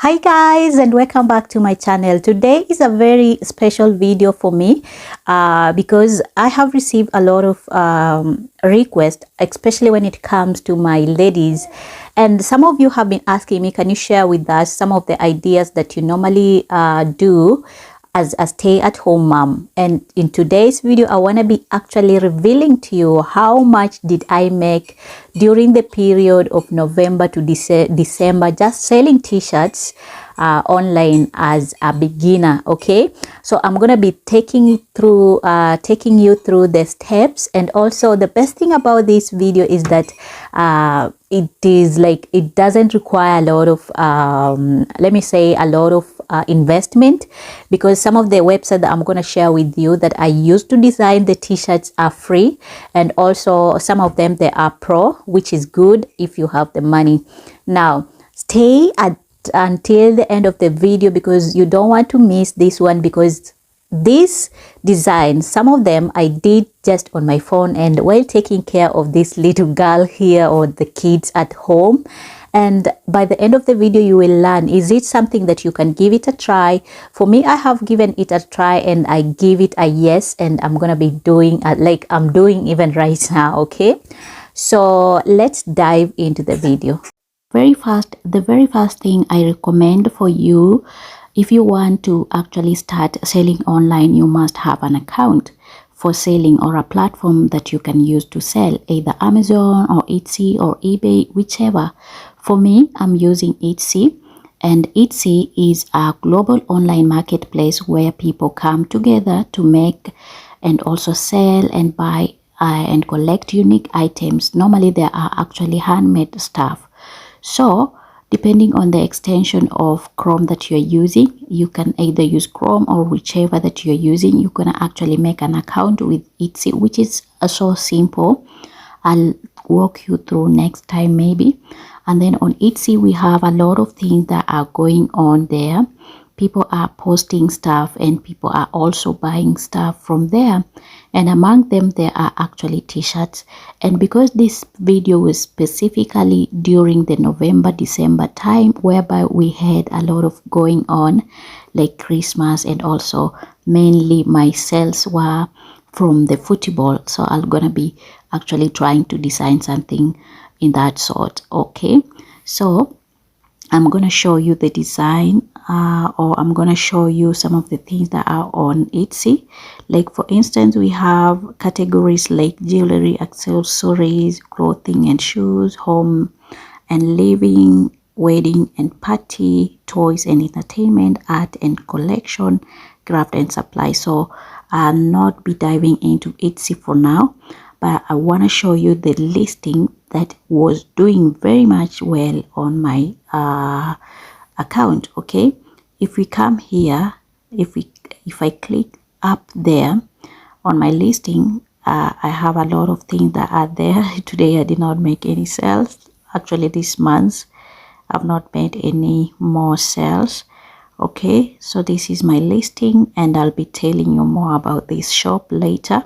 Hi guys, and welcome back to my channel. Today is a very special video for me because I have received a lot of requests, especially when it comes to my ladies, and some of you have been asking me, can you share with us some of the ideas that you normally do as a stay-at-home mom? And in today's video, I want to be actually revealing to you how much did I make during the period of November to December just selling t-shirts online as a beginner. Okay, so I'm gonna be taking you through the steps. And also the best thing about this video is that it doesn't require a lot of let me say a lot of investment, because some of the websites that I'm going to share with you that I used to design the t-shirts are free, and also some of them they are pro, which is good if you have the money. Now stay until the end of the video because you don't want to miss this one, because this design, some of them I did just on my phone and while taking care of this little girl here or the kids at home. And by the end of the video you will learn, is it something that you can give it a try? For me, I have given it a try and I give it a yes, and I'm gonna be doing like I'm doing even right now. Okay, so let's dive into the video. The very first thing I recommend for you, if you want to actually start selling online, you must have an account for selling or a platform that you can use to sell, either Amazon or Etsy or eBay, whichever. For me, I'm using Etsy, and Etsy is a global online marketplace where people come together to make and also sell and buy and collect unique items. Normally, there are actually handmade stuff. So depending on the extension of Chrome that you're using, you can either use Chrome or whichever that you're using. You're gonna actually make an account with Etsy, which is so simple. I'll walk you through next time maybe. And then on Etsy we have a lot of things that are going on there. People are posting stuff and people are also buying stuff from there, and among them there are actually t-shirts. And because this video was specifically during the November-December time, whereby we had a lot of going on like Christmas, and also mainly my sales were from the football, so I'm gonna be actually trying to design something in that sort. Okay, so I'm gonna show you the design or I'm gonna show you some of the things that are on Etsy. Like for instance, we have categories like jewelry, accessories, clothing and shoes, home and living, wedding and party, toys and entertainment, art and collection, craft and supply. So I'll not be diving into Etsy for now, but I want to show you the listing that was doing very much well on my account. Okay, if we come here, if I click up there on my listing, I have a lot of things that are there. Today I did not make any sales. Actually this month I've not made any more sales. Okay, so this is my listing and I'll be telling you more about this shop later.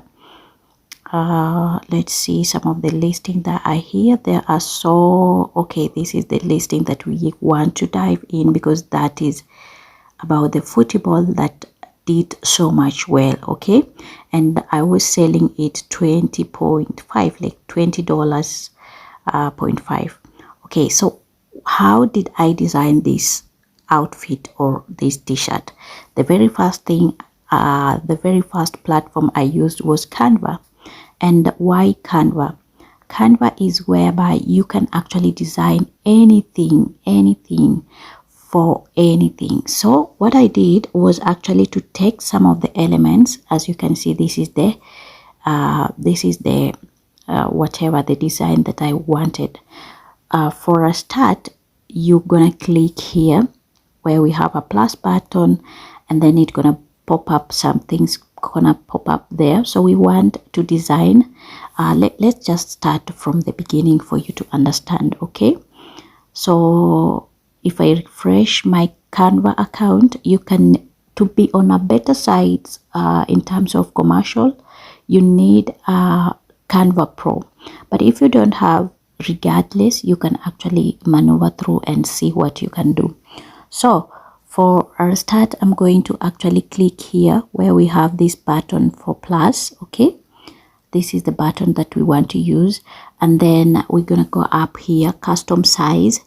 Let's see some of the listing that are here. There are so okay, this is the listing that we want to dive in because that is about the football that did so much well. Okay, and I was selling it 20.5, like $20.5. Okay, so how did I design this outfit or this t-shirt? The very first thing, the very first platform I used was Canva. And why Canva? Canva is whereby you can actually design anything for anything. So what I did was actually to take some of the elements. As you can see, this is the whatever the design that I wanted. For a start, you're gonna click here where we have a plus button, and then it's gonna pop up, something's gonna pop up there. So we want to design, let's just start from the beginning for you to understand. Okay, so if I refresh my Canva account, you can, to be on a better side in terms of commercial, you need Canva Pro. But if you don't have, regardless, you can actually maneuver through and see what you can do. So for our start, I'm going to actually click here where we have this button for plus. Okay, this is the button that we want to use, and then we're gonna go up here, custom size.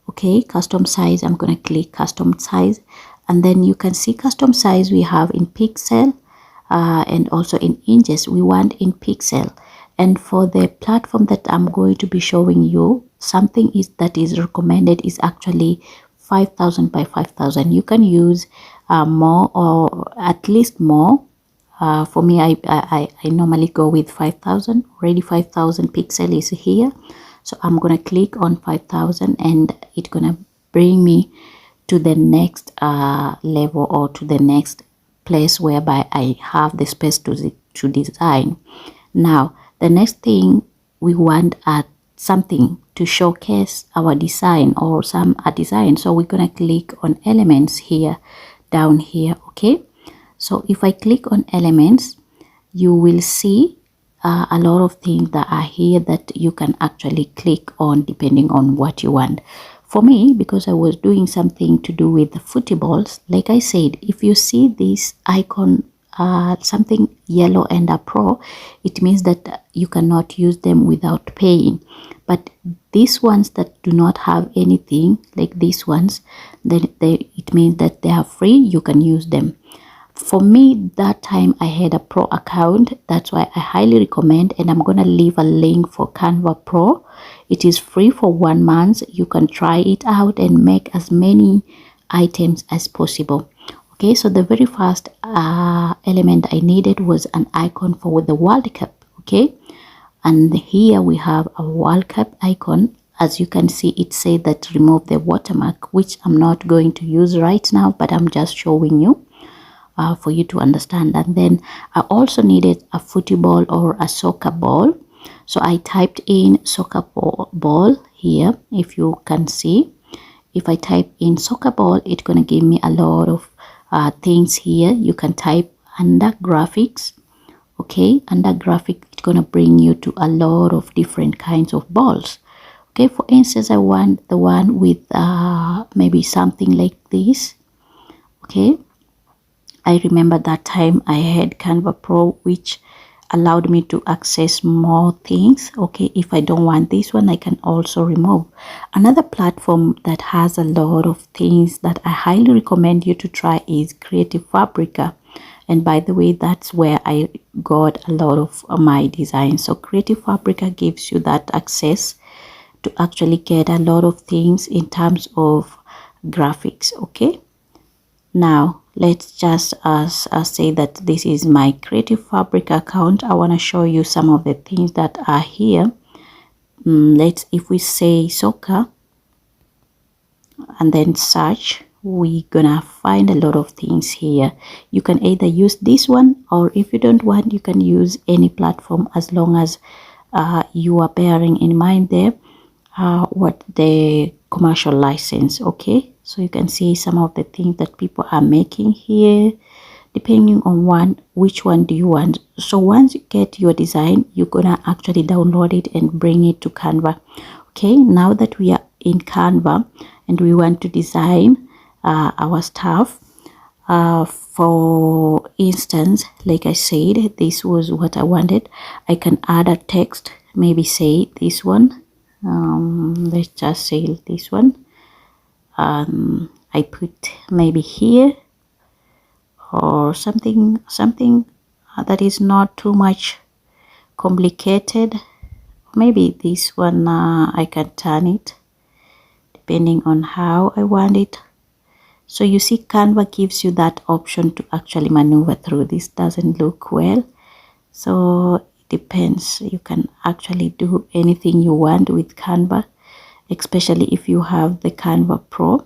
Okay, custom size, I'm gonna click custom size, and then you can see custom size we have in pixel and also in inches. We want in pixel, and for the platform that I'm going to be showing you, something is that is recommended is actually 5,000 by 5,000. You can use more or at least more. For me, I normally go with 5,000. Already 5,000 pixel is here, so I'm gonna click on 5,000 and it's gonna bring me to the next level, or to the next place whereby I have the space to design. Now the next thing, we want something to showcase our design, or a design, so we're gonna click on elements here, down here. Okay, so if I click on elements, you will see a lot of things that are here that you can actually click on depending on what you want. For me, because I was doing something to do with the footballs, like I said, if you see this icon, something yellow and a pro, it means that you cannot use them without paying. But these ones that do not have anything, like these ones, then it means that they are free, you can use them. For me, that time I had a pro account, that's why I highly recommend, and I'm gonna leave a link for Canva Pro. It is free for 1 month. You can try it out and make as many items as possible. Okay, so the very first element I needed was an icon for the World Cup. Okay, and here we have a World Cup icon. As you can see, it says that remove the watermark, which I'm not going to use right now, but I'm just showing you for you to understand. And then I also needed a football or a soccer ball, so I typed in soccer ball here. If you can see, if I type in soccer ball, it's gonna give me a lot of things here. You can type under graphics. Okay, under graphic, it's gonna bring you to a lot of different kinds of balls. Okay, for instance, I want the one with maybe something like this. Okay, I remember that time I had Canva Pro, which allowed me to access more things. Okay, if I don't want this one, I can also remove. Another platform that has a lot of things that I highly recommend you to try is Creative Fabrica. And by the way, that's where I got a lot of my designs. So Creative Fabrica gives you that access to actually get a lot of things in terms of graphics. Okay, now let's just say that this is my Creative Fabric account. I want to show you some of the things that are here. If we say soccer and then search, we're gonna find a lot of things here. You can either use this one, or if you don't want, you can use any platform, as long as you are bearing in mind there what the commercial license. Okay, so you can see some of the things that people are making here, depending on which one do you want. So once you get your design, you're gonna actually download it and bring it to Canva. Okay, now that we are in Canva and we want to design our stuff, for instance, like I said, this was what I wanted. I can add a text, maybe say this one. Let's just say this one. I put maybe here, or something that is not too much complicated. Maybe this one, I can turn it depending on how I want it. So you see, Canva gives you that option to actually maneuver through. This doesn't look well, so it depends. You can actually do anything you want with Canva, especially if you have the Canva Pro.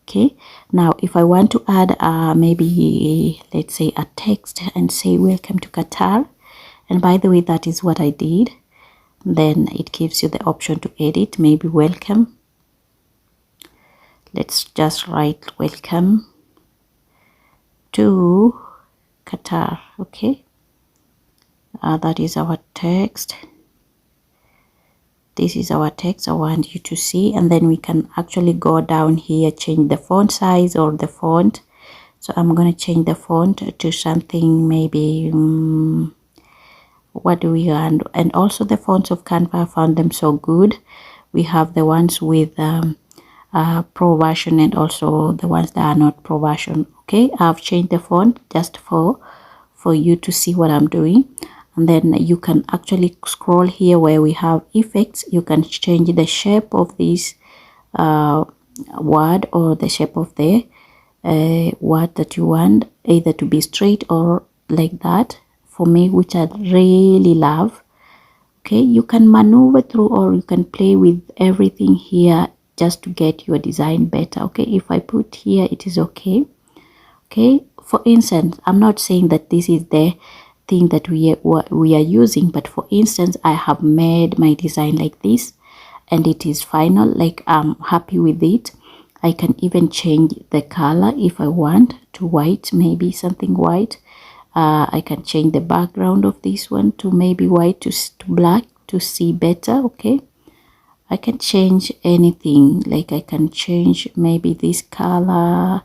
Okay, now if I want to add maybe, let's say, a text and say welcome to Qatar, and by the way, that is what I did, then it gives you the option to edit, maybe welcome. Let's just write welcome to Qatar. Okay, that is our text. this is our text I want you to see, and then we can actually go down here, change the font size or the font. So I'm going to change the font to something maybe what do we want? And also the fonts of Canva, I found them so good. We have the ones with pro version and also the ones that are not pro version. Okay, I've changed the font just for you to see what I'm doing. And then you can actually scroll here where we have effects. You can change the shape of this word or the shape of the word that you want, either to be straight or like that. For me, which I really love. Okay, you can maneuver through or you can play with everything here just to get your design better. Okay, if I put here, it is okay. Okay, for instance, I'm not saying that this is the thing that we are using, but for instance, I have made my design like this and it is final, like I'm happy with it. I can even change the color if I want to white, maybe something white. I can change the background of this one to maybe white to black to see better. Okay, I can change anything, like I can change maybe this color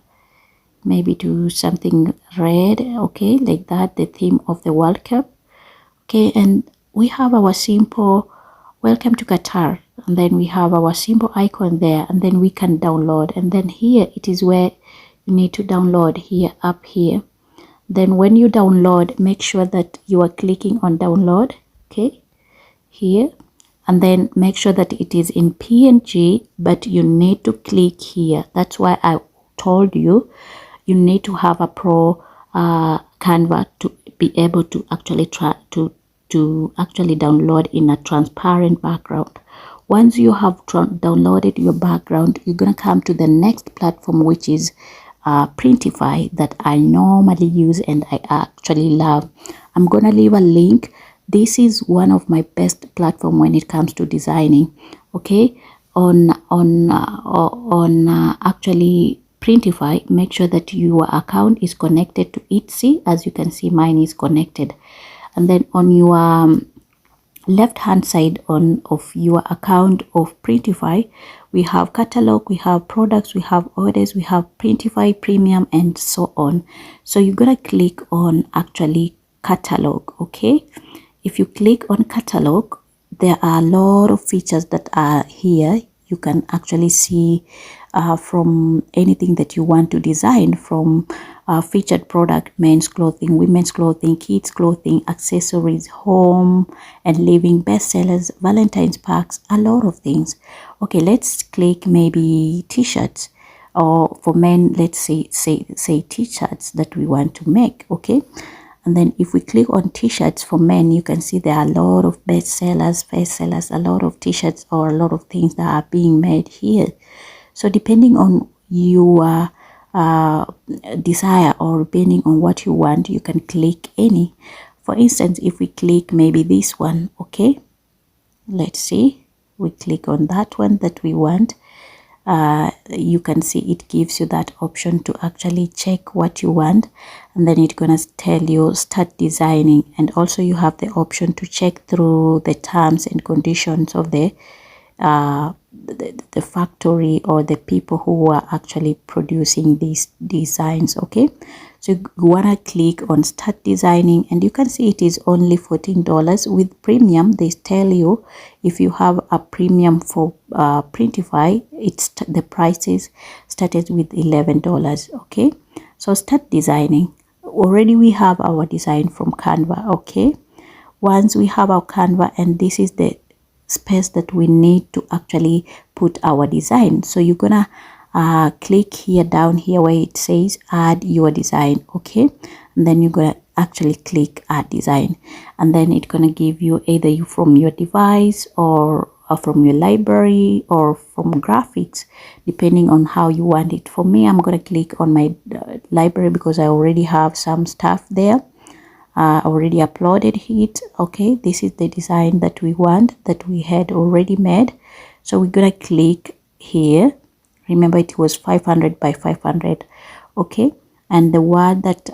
maybe to something red. Okay, like that, the theme of the World Cup. Okay, and we have our simple welcome to Qatar, and then we have our simple icon there, and then we can download, and then here it is where you need to download here, up here. Then when you download, make sure that you are clicking on download, okay, here, and then make sure that it is in PNG, but you need to click here. That's why I told you you need to have a pro Canva to be able to actually try to actually download in a transparent background. Once you have downloaded your background, you're gonna come to the next platform, which is Printify, that I normally use and I actually love. I'm gonna leave a link. This is one of my best platform when it comes to designing. Okay, on actually Printify, make sure that your account is connected to Etsy. As you can see, mine is connected. And then on your left hand side of your account of Printify, we have catalog, we have products, we have orders, we have Printify Premium, and so on. So you're gonna click on actually catalog. Okay, if you click on catalog, there are a lot of features that are here. You can actually see from anything that you want to design, from featured product, men's clothing, women's clothing, kids clothing, accessories, home and living, bestsellers, Valentine's packs, a lot of things. Okay, let's click maybe t-shirts, or for men, let's say t-shirts that we want to make. Okay, and then if we click on t-shirts for men, you can see there are a lot of bestsellers, first sellers, a lot of t-shirts or a lot of things that are being made here. So depending on your desire or depending on what you want, you can click any. For instance, if we click maybe this one, okay, let's see, we click on that one that we want. You can see it gives you that option to actually check what you want, and then it's gonna tell you start designing. And also you have the option to check through the terms and conditions of the factory or the people who are actually producing these designs. Okay, so you want to click on start designing, and you can see it is only $14. With premium, they tell you if you have a premium for Printify, it's the prices started with $11. Okay, so start designing. Already we have our design from Canva. Okay, once we have our Canva, and this is the space that we need to actually put our design. So you're gonna click here down here where it says add your design. Okay, and then you're gonna actually click add design, and then it's gonna give you either you from your device or from your library or from graphics, depending on how you want it. For me, I'm gonna click on my library because I already have some stuff there. Already uploaded it. Okay, this is the design that we want, that we had already made. So we're gonna click here. Remember, it was 500 by 500. Okay, and the word that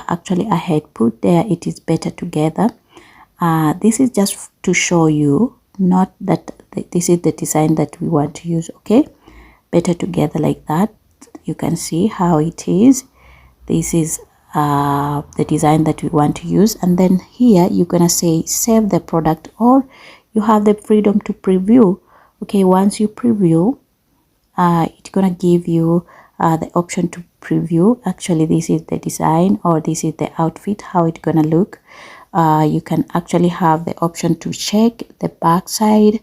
actually I had put there, it is better together. This is just to show you, not that this is the design that we want to use. Okay, better together like that. You can see how it is. This is the design that we want to use, and then here you're gonna say save the product, or you have the freedom to preview. Okay, once you preview, it's gonna give you the option to preview. Actually, this is the design, or this is the outfit, how it's gonna look. You can actually have the option to check the back side,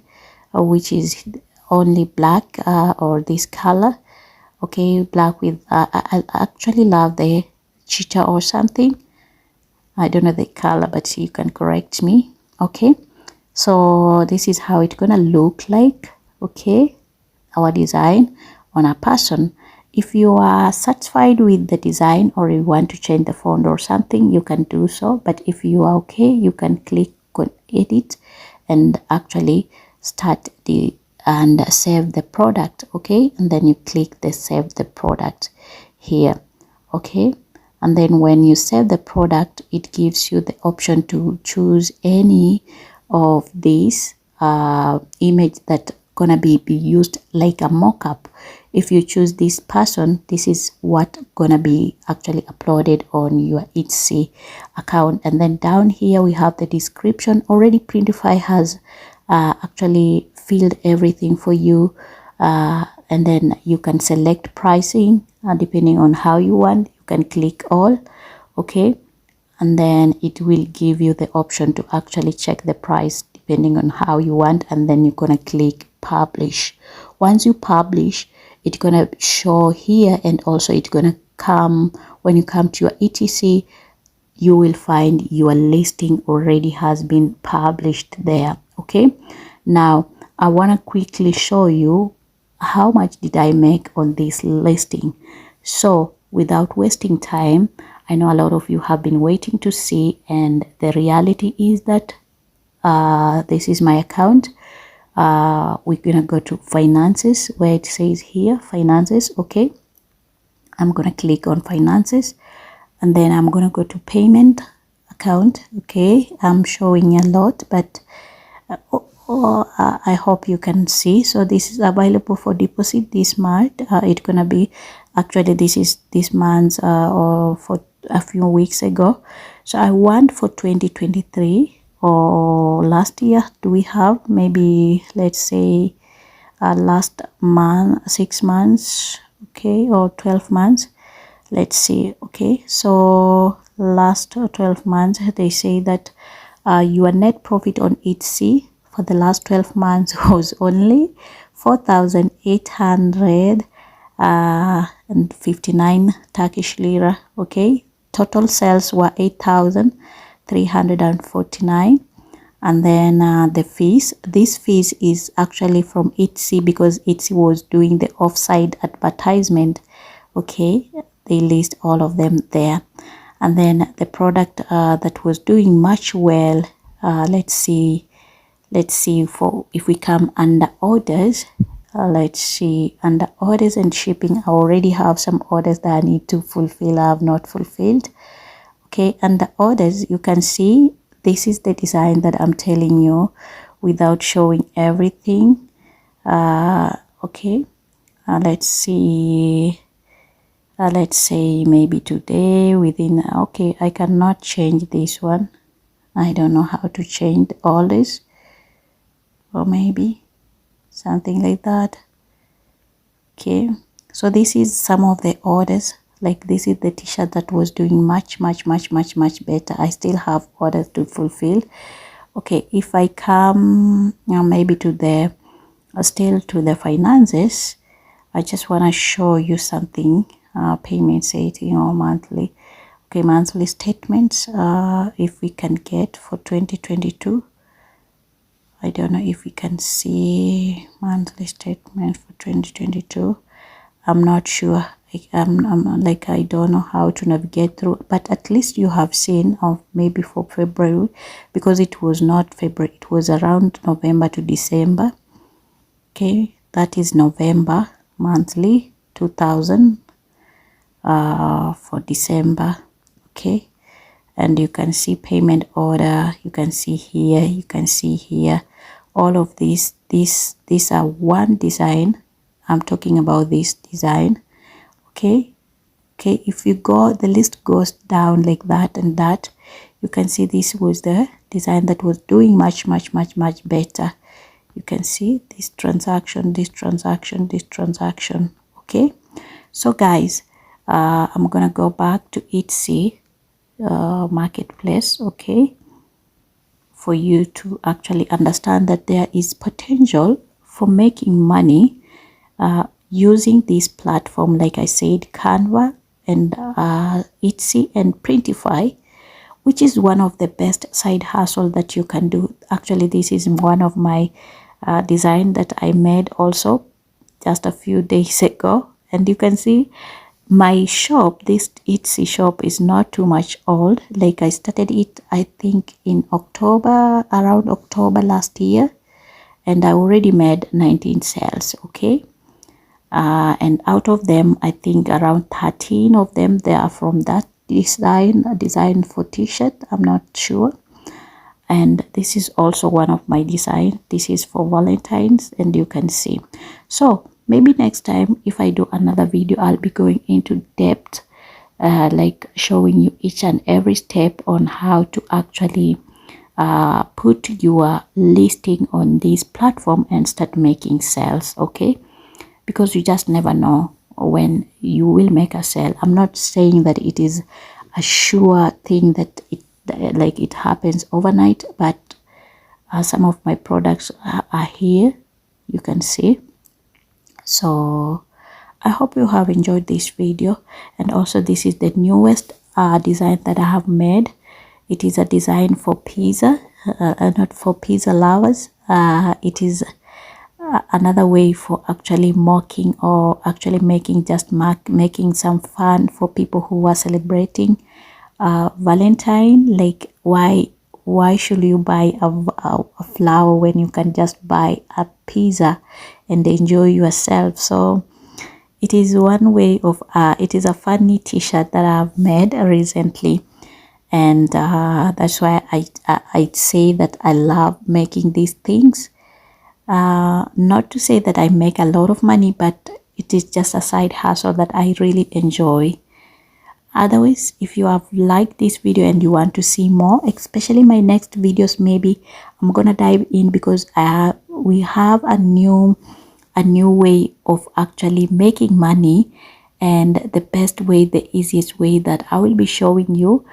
which is only black, or this color. Okay, black with I actually love the cheetah or something. I don't know the color, but you can correct me. Okay, so this is how it's gonna look like. Okay, our design on a person. If you are satisfied with the design, or you want to change the font or something, you can do so. But if you are okay, you can click on edit and actually start and save the product. Okay, and then you click the save the product here. Okay, and then when you save the product, it gives you the option to choose any of these image that gonna be used like a mock-up. If you choose this person, this is what gonna be actually uploaded on your Etsy account. And then down here we have the description. Already Printify has actually filled everything for you, and then you can select pricing depending on how you want. You can click all. Okay, and then it will give you the option to actually check the price depending on how you want, and then you're gonna click publish. Once you publish, it's gonna show here, and also it's gonna come when you come to your etc, you will find your listing already has been published there. Okay, now I want to quickly show you how much did I make on this listing. So without wasting time, I know a lot of you have been waiting to see, and the reality is that this is my account. We're gonna go to finances, where it says here finances. Okay, I'm gonna click on finances, and then I'm gonna go to payment account. Okay, I'm showing a lot, but I hope you can see. So this is available for deposit this month. It's gonna be, actually this is this month, or for a few weeks ago. So I want for 2023 or last year. Do we have maybe, let's say last month, 6 months, okay, or 12 months. Let's see. Okay, so last 12 months, they say that your net profit on Etsy for the last 12 months was only 4,859 Turkish lira. Okay, total sales were 8,349. And then the fees, this fees is actually from Etsy, because Etsy was doing the offside advertisement. Okay, they list all of them there. And then the product that was doing much well, let's see for if we come under orders. Let's see under orders and shipping. I already have some orders that I need to fulfill, I have not fulfilled. Okay, under orders, you can see this is the design that I'm telling you without showing everything. Okay, let's see. Let's say maybe today within, okay, I cannot change this one. I don't know how to change all this, or maybe something like that. Okay, so this is some of the orders. Like this is the t-shirt that was doing much better. I still have orders to fulfill. Okay, if I come now maybe to the still to the finances, I just want to show you something. Payments 18 or monthly. Okay, monthly statements, if we can get for 2022. I don't know if we can see monthly statement for 2022. I'm not sure. I'm like, I don't know how to navigate through, but at least you have seen of maybe for February, because it was not February, it was around November to December. Okay, that is November monthly 2000 for December. Okay, and you can see payment order, you can see here, you can see here, all of these these are one design. I'm talking about this design. Okay, if you go, the list goes down like that and that, you can see this was the design that was doing much better. You can see this transaction, this transaction, this transaction. Okay, so guys, I'm gonna go back to Etsy marketplace, okay, for you to actually understand that there is potential for making money using this platform. Like I said, Canva and Etsy and Printify, which is one of the best side hustle that you can do. Actually, this is one of my design that I made also just a few days ago, and you can see my shop, this Etsy shop, is not too much old. Like I started it, I think in October, around October last year, and I already made 19 sales. Okay, and out of them, I think around 13 of them, they are from that design for t-shirt. I'm not sure. And this is also one of my design. This is for Valentine's, and you can see. So maybe next time if I do another video, I'll be going into depth, like showing you each and every step on how to actually put your listing on this platform and start making sales. Okay, because you just never know when you will make a sale. I'm not saying that it is a sure thing that it happens overnight, but some of my products are here, you can see. So I hope you have enjoyed this video. And also, this is the newest design that I have made. It is a design for pizza, not for pizza lovers. It is another way for actually mocking, or actually making some fun for people who are celebrating Valentine. Like, why should you buy a flower when you can just buy a pizza and enjoy yourself? So it is one way of it is a funny t-shirt that I've made recently, and that's why I say that I love making these things. Not to say that I make a lot of money, but it is just a side hustle that I really enjoy. Otherwise, if you have liked this video and you want to see more, especially my next videos, maybe I'm gonna dive in, because we have a new way of actually making money, and the best way, the easiest way, that I will be showing you.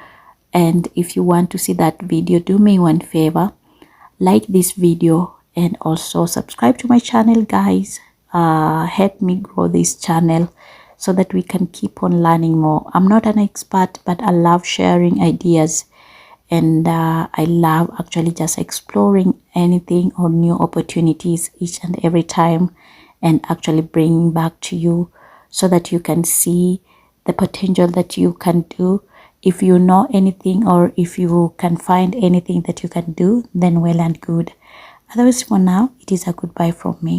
And if you want to see that video, do me one favor, like this video and also subscribe to my channel, guys. Help me grow this channel so that we can keep on learning more. I'm not an expert, but I love sharing ideas, and I love actually just exploring anything or new opportunities each and every time, and actually bringing back to you so that you can see the potential that you can do. If you know anything, or if you can find anything that you can do, then well and good. Otherwise, for now, it is a goodbye from me.